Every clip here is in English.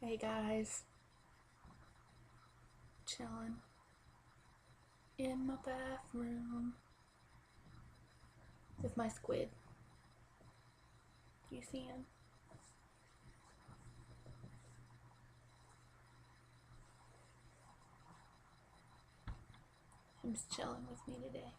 Hey guys, chilling in my bathroom with my squid. You see him? He's chilling with me today.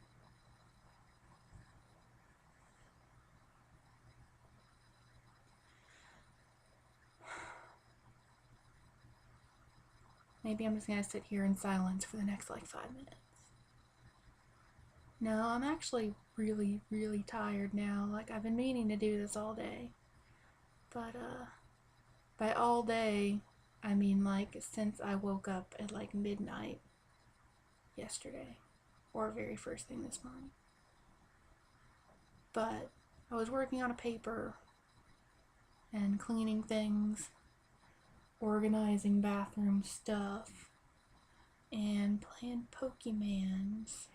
Maybe I'm just gonna sit here in silence for the next 5 minutes. No, I'm actually really, really tired now. I've been meaning to do this all day. But, by all day, I mean since I woke up at midnight yesterday. Or very first thing this morning. But I was working on a paper and cleaning things, organizing bathroom stuff, and playing Pokemans.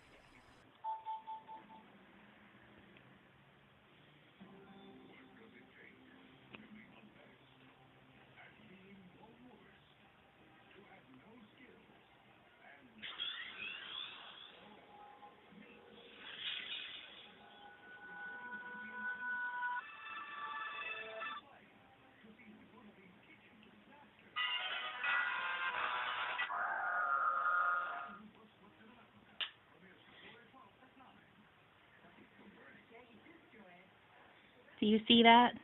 Do you see that?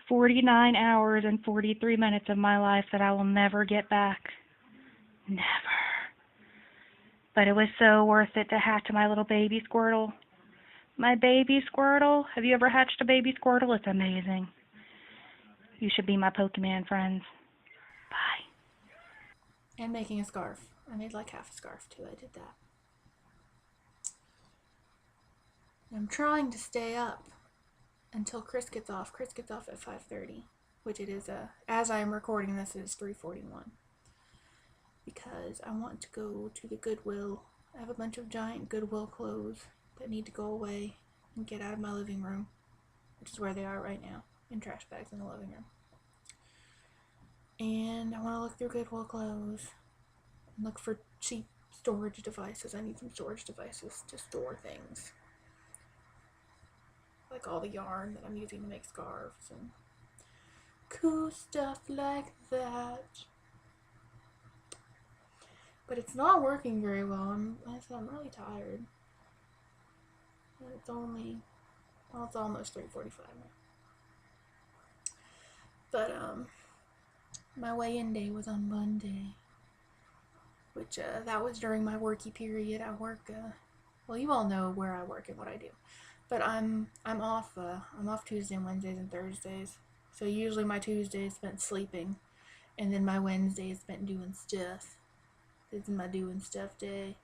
49 hours and 43 minutes of my life that I will never get back. Never. But it was so worth it to hatch my little baby Squirtle. My baby Squirtle. Have you ever hatched a baby Squirtle? It's amazing. You should be my Pokemon friends. Bye. And making a scarf. I made half a scarf too. I did that. I'm trying to stay up until Chris gets off. Chris gets off at 5:30, which it is, as I am recording this, it is 3:41. Because I want to go to the Goodwill. I have a bunch of giant Goodwill clothes that need to go away and get out of my living room, which is where they are right now, in trash bags in the living room. And I want to look through Goodwill clothes and look for cheap storage devices. I need some storage devices to store things. Like all the yarn that I'm using to make scarves and cool stuff like that. But it's not working very well. I'm really tired. And it's almost 3:45 now. But, my weigh-in day was on Monday. Which, that was during my worky period. I work, well, you all know where I work and what I do. But I'm off Tuesday and Wednesdays and Thursdays. So usually my Tuesday is spent sleeping. And then my Wednesday is spent doing stuff. This is my doing stuff day.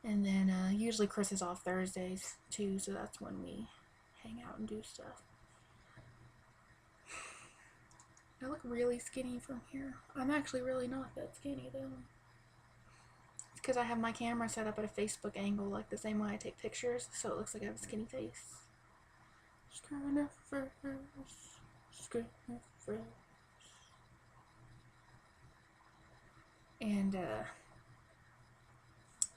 And then usually Chris is off Thursdays too, so that's when we hang out and do stuff. I look really skinny from here. I'm actually really not that skinny though. It's because I have my camera set up at a Facebook angle, the same way I take pictures, so it looks like I have a skinny face. And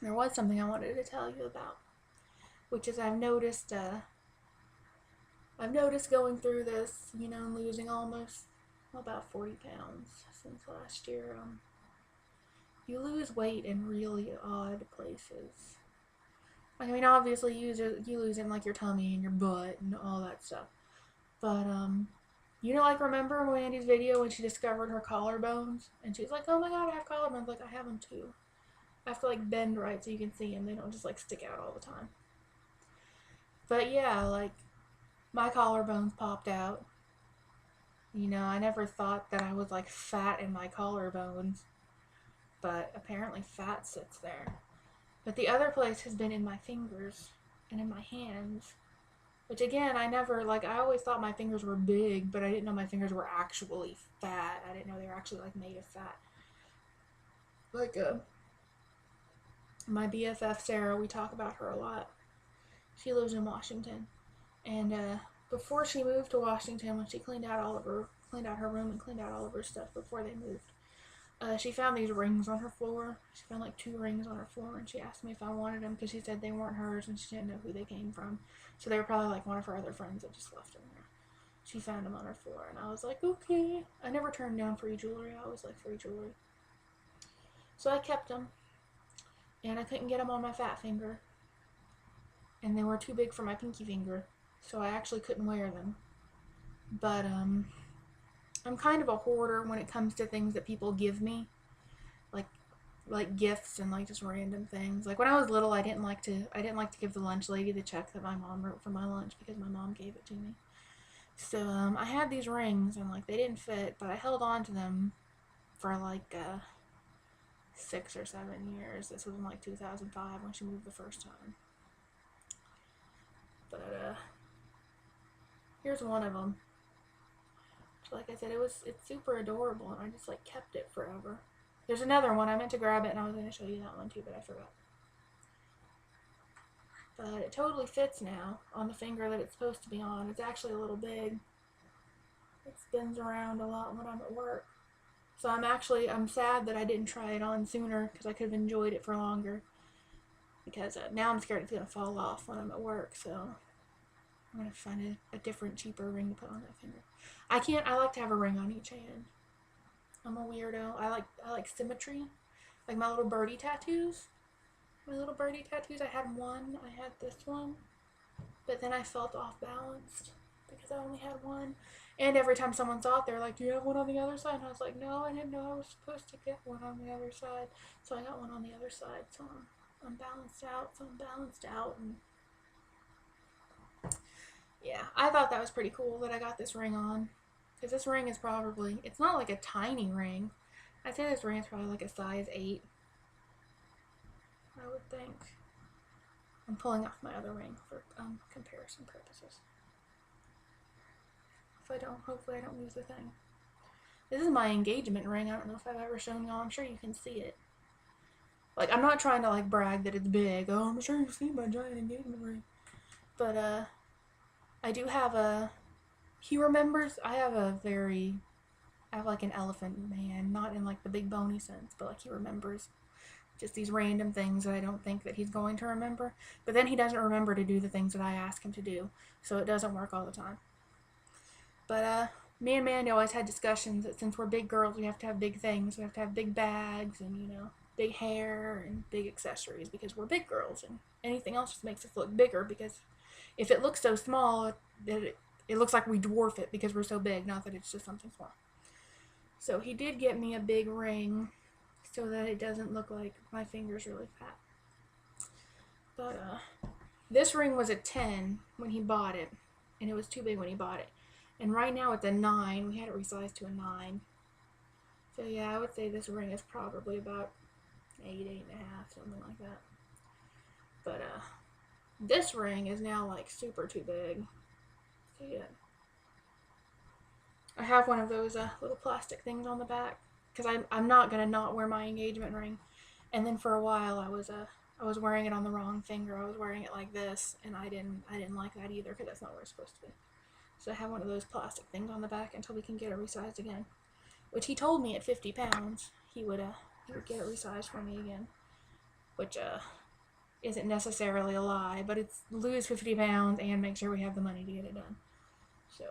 there was something I wanted to tell you about, which is I've noticed going through this, losing almost about 40 pounds since last year. You lose weight in really odd places. Obviously you lose it in your tummy and your butt and all that stuff. But remember Wendy's video when she discovered her collarbones and she's like, "Oh my god, I have collarbones." I have them too. I have to bend right so you can see them. They don't just stick out all the time. But yeah, my collarbones popped out. I never thought that I was fat in my collarbones, but apparently fat sits there. But the other place has been in my fingers and in my hands, which again, I always thought my fingers were big, but I didn't know my fingers were actually fat. I didn't know they were actually made of fat. My BFF Sarah, we talk about her a lot. She lives in Washington, and before she moved to Washington, when she cleaned out all of her cleaned out her room and cleaned out all of her stuff before they moved. She found these rings on her floor. She found like 2 rings on her floor, and she asked me if I wanted them because she said they weren't hers and she didn't know who they came from. So they were probably like one of her other friends that just left them there. She found them on her floor, and I was like, okay. I never turned down free jewelry. I always like free jewelry. So I kept them, and I couldn't get them on my fat finger, and they were too big for my pinky finger, so I actually couldn't wear them. But I'm kind of a hoarder when it comes to things that people give me, like gifts and like just random things. Like when I was little, I didn't like to give the lunch lady the check that my mom wrote for my lunch because my mom gave it to me. So I had these rings and like they didn't fit, but I held on to them for like 6 or 7 years. This was in like 2005 when she moved the first time. But here's one of them. So like I said, it's super adorable, and I just like kept it forever. There's another one. I meant to grab it, and I was going to show you that one too, but I forgot. But it totally fits now on the finger that it's supposed to be on. It's actually a little big. It spins around a lot when I'm at work. So I'm sad that I didn't try it on sooner because I could have enjoyed it for longer. Because now I'm scared it's going to fall off when I'm at work, so I'm going to find a different, cheaper ring to put on that finger. I like to have a ring on each hand. I'm a weirdo. I like symmetry. Like my little birdie tattoos. I had one. I had this one. But then I felt off balanced because I only had one. And every time someone saw it, they were like, do you have one on the other side? And I was like, no, I didn't know I was supposed to get one on the other side. So I got one on the other side. So I'm balanced out. And yeah, I thought that was pretty cool that I got this ring on. Because this ring is probably, it's not like a tiny ring. I'd say this ring is probably like a size 8. I would think. I'm pulling off my other ring for comparison purposes. Hopefully I don't lose the thing. This is my engagement ring. I don't know if I've ever shown y'all. I'm sure you can see it. Like, I'm not trying to like brag that it's big. Oh, I'm sure you see my giant engagement ring. But I do have he remembers. I have like an elephant man, not in like the big bony sense, but like he remembers just these random things that I don't think that he's going to remember. But then he doesn't remember to do the things that I ask him to do, so it doesn't work all the time. But me and Mandy always had discussions that since we're big girls, we have to have big things. We have to have big bags and, big hair and big accessories because we're big girls, and anything else just makes us look bigger because if it looks so small, it looks like we dwarf it because we're so big, not that it's just something small. So he did get me a big ring so that it doesn't look like my finger's really fat. But this ring was a 10 when he bought it, and it was too big when he bought it. And right now it's a 9. We had it resized to a 9. So yeah, I would say this ring is probably about 8, 8.5, something like that. But this ring is now like super too big. So yeah. I have one of those little plastic things on the back because I'm not gonna not wear my engagement ring. And then for a while I was wearing it on the wrong finger. I was wearing it like this, and I didn't like that either because that's not where it's supposed to be. So I have one of those plastic things on the back until we can get it resized again. Which he told me at 50 pounds he would get it resized for me again. Which isn't necessarily a lie, but it's lose 50 pounds and make sure we have the money to get it done. So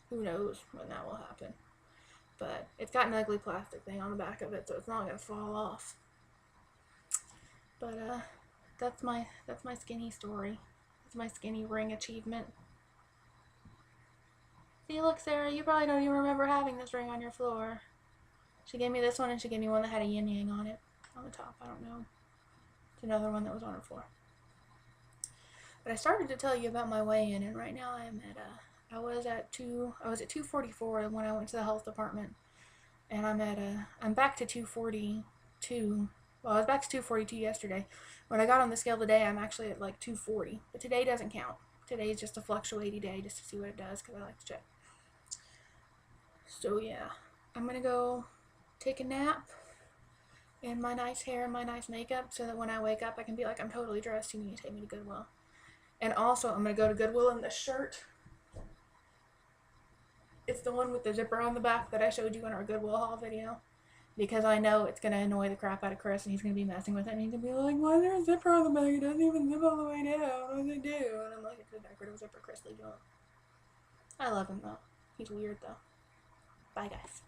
who knows when that will happen. But it's got an ugly plastic thing on the back of it, so it's not gonna fall off. But that's my skinny story. That's my skinny ring achievement. See, look, Sarah, you probably don't even remember having this ring on your floor. She gave me this one, and she gave me one that had a yin yang on it on the top. I don't know. It's another one that was on her floor. But I started to tell you about my weigh-in, and right now I am at I was at 244 when I went to the health department, and I'm back to 242. Well, I was back to 242 yesterday. When I got on the scale today, I'm actually at like 240. But today doesn't count. Today is just a fluctuating day just to see what it does because I like to check. So yeah, I'm gonna go take a nap in my nice hair and my nice makeup so that when I wake up I can be like, I'm totally dressed, you need to take me to Goodwill. And also I'm gonna go to Goodwill in this shirt. It's the one with the zipper on the back that I showed you in our Goodwill haul video. Because I know it's gonna annoy the crap out of Chris, and he's gonna be messing with it, and he's gonna be like, "Why is there a zipper on the back? It doesn't even zip all the way down. What does it do?" And I'm like, "It's a decorative zipper, Chris. Leave it alone." I love him though. He's weird though. Bye, guys.